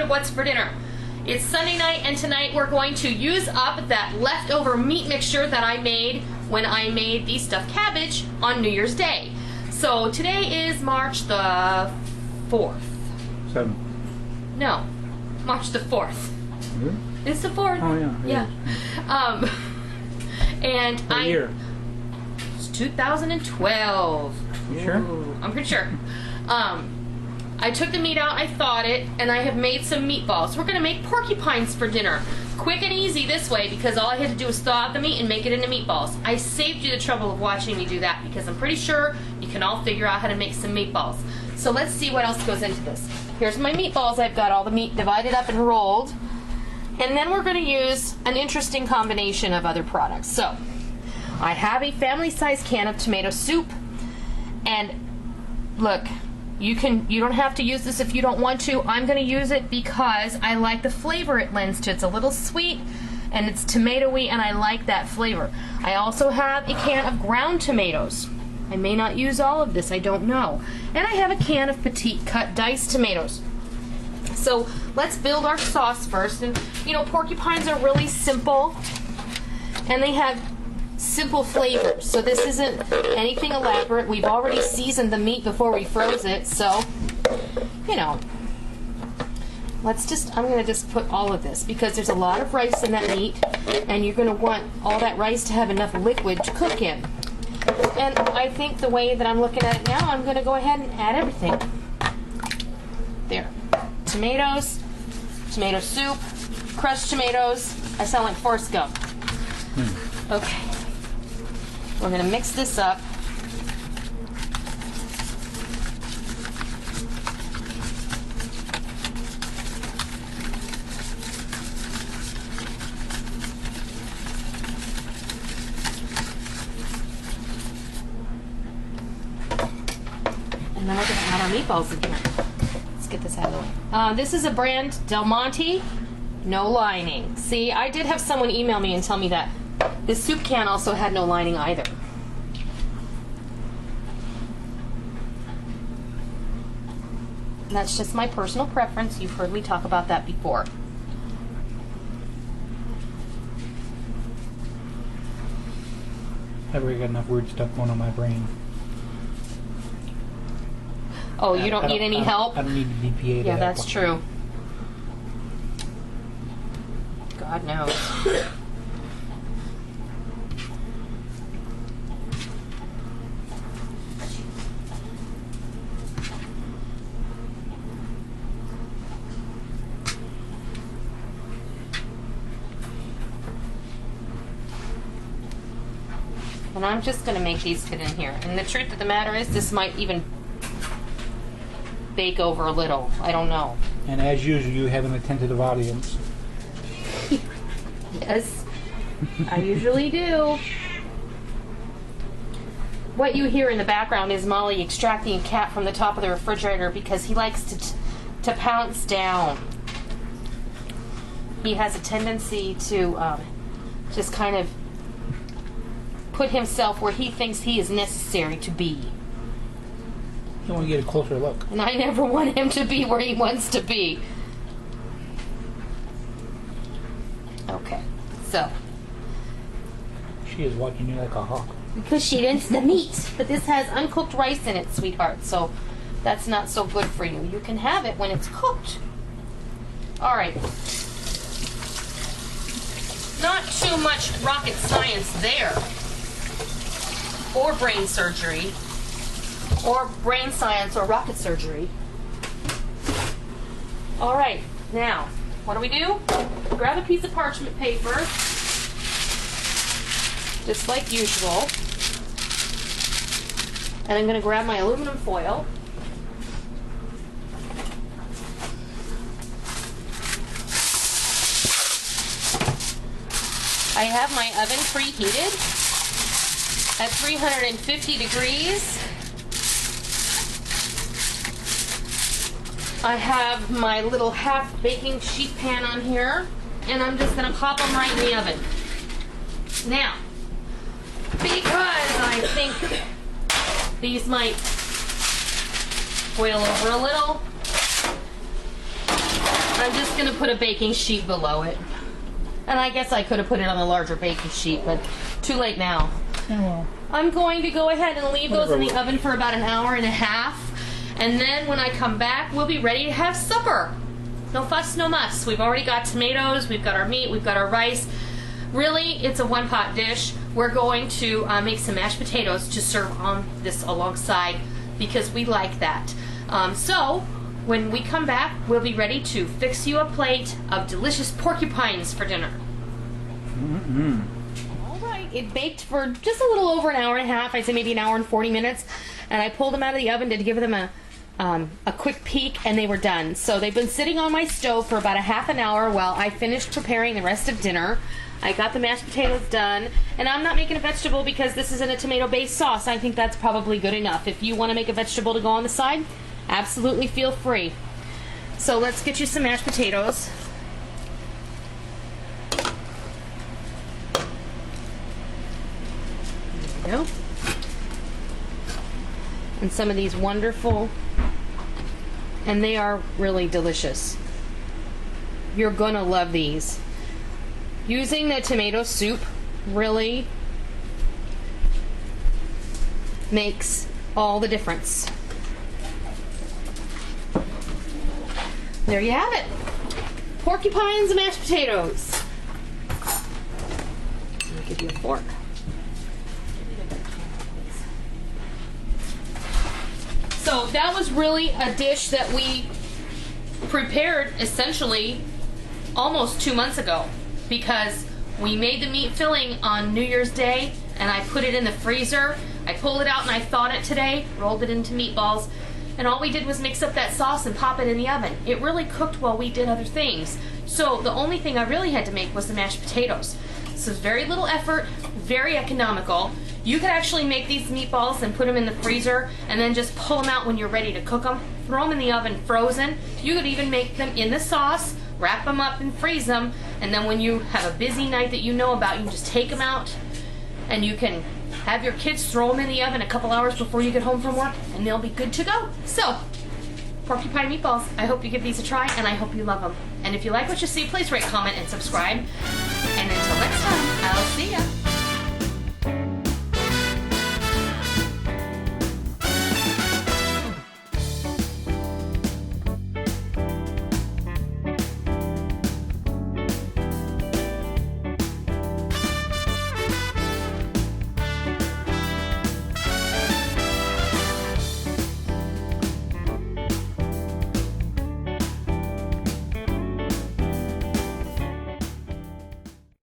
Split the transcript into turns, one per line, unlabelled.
episode of What's for Dinner. It's Sunday night, and tonight we're going to use up that leftover meat mixture that I made when I made the stuffed cabbage on New Year's Day. So today is March the 4th.
7th.
No, March the 4th.
Really?
It's the 4th.
Oh yeah.
Yeah. And
What year?
It's 2012.
You sure?
Ooh, I'm pretty sure. I took the meat out, I thawed it, and I have made some meatballs. We're gonna make porcupines for dinner. Quick and easy this way, because all I had to do was thaw out the meat and make it into meatballs. I saved you the trouble of watching me do that, because I'm pretty sure you can all figure out how to make some meatballs. So let's see what else goes into this. Here's my meatballs. I've got all the meat divided up and rolled. And then we're gonna use an interesting combination of other products. So, I have a family-sized can of tomato soup, and look, you don't have to use this if you don't want to. I'm going to use it because I like the flavor it lends to. It's a little sweet and it's tomatoey, and I like that flavor. I also have a can of ground tomatoes. I may not use all of this, I don't know. And I have a can of petite cut diced tomatoes. So let's build our sauce first. And you know, porcupines are really simple and they have simple flavors, so this isn't anything elaborate. We've already seasoned the meat before we froze it, so you know, I'm gonna just put all of this because there's a lot of rice in that meat, and you're gonna want all that rice to have enough liquid to cook in. And I think the way that I'm looking at it now, I'm gonna go ahead and add everything. There, tomatoes, tomato soup, crushed tomatoes. I sound like Forrest Gump. Okay. We're going to mix this up. And then we're going to add our meatballs in here. Let's get this out of the way. This is a brand, Del Monte, no lining. See, I did have someone email me and tell me that this soup can also had no lining either. And that's just my personal preference. You've heard me talk about that before.
I've already got enough weird stuff going on my brain.
Oh, you don't need any help?
I don't need the DPA.
Yeah, that's true. God knows. And I'm just going to make these fit in here. And the truth of the matter is, this might even bake over a little. I don't know.
And as usual, you have an attentive audience.
Yes, I usually do. What you hear in the background is Molly extracting a cat from the top of the refrigerator because he likes to pounce down. He has a tendency to just kind of put himself where he thinks he is necessary to be.
You want to get a closer look.
And I never want him to be where he wants to be. Okay, so.
She is watching you like a hawk.
Because she didn't the meat. But this has uncooked rice in it, sweetheart, so that's not so good for you. You can have it when it's cooked. All right. Not too much rocket science there. Or brain surgery. Or brain science or rocket surgery. All right, now, what do? Grab a piece of parchment paper, just like usual. And I'm going to grab my aluminum foil. I have my oven preheated at 350 degrees. I have my little half baking sheet pan on here, and I'm just going to pop them right in the oven. Now, because I think these might boil over a little, I'm just gonna put a baking sheet below it. And I guess I could have put it on a larger baking sheet, but too late now.
Yeah, well,
I'm going to go ahead and leave those in the
Whatever.
oven for about an hour and a half. And then when I come back, we'll be ready to have supper. No fuss, no muss. We've already got tomatoes, we've got our meat, we've got our rice. Really, it's a one-pot dish. We're going to make some mashed potatoes to serve on this alongside because we like that. So, when we come back, we'll be ready to fix you a plate of delicious porcupines for dinner. All right, it baked for just a little over an hour and a half. I'd say maybe an hour and 40 minutes. And I pulled them out of the oven to give them a quick peek, and they were done. So they've been sitting on my stove for about a half an hour while I finished preparing the rest of dinner. I got the mashed potatoes done, and I'm not making a vegetable because this isn't a tomato-based sauce. I think that's probably good enough. If you want to make a vegetable to go on the side, absolutely feel free. So let's get you some mashed potatoes. There we go. And some of these wonderful, and they are really delicious. You're gonna love these. Using the tomato soup really makes all the difference. There you have it. Porcupines and mashed potatoes. Let me give you a fork. So that was really a dish that we prepared essentially almost 2 months ago because we made the meat filling on New Year's Day and I put it in the freezer. I pulled it out and I thawed it today, rolled it into meatballs, and all we did was mix up that sauce and pop it in the oven. It really cooked while we did other things. So the only thing I really had to make was the mashed potatoes. So very little effort, very economical. You could actually make these meatballs and put them in the freezer and then just pull them out when you're ready to cook them. Throw them in the oven frozen. You could even make them in the sauce, wrap them up and freeze them, and then when you have a busy night that you know about, you can just take them out and you can have your kids throw them in the oven a couple hours before you get home from work and they'll be good to go. So, porcupine meatballs, I hope you give these a try and I hope you love them. And if you like what you see, please rate, comment, and subscribe. And until next time, I'll see ya.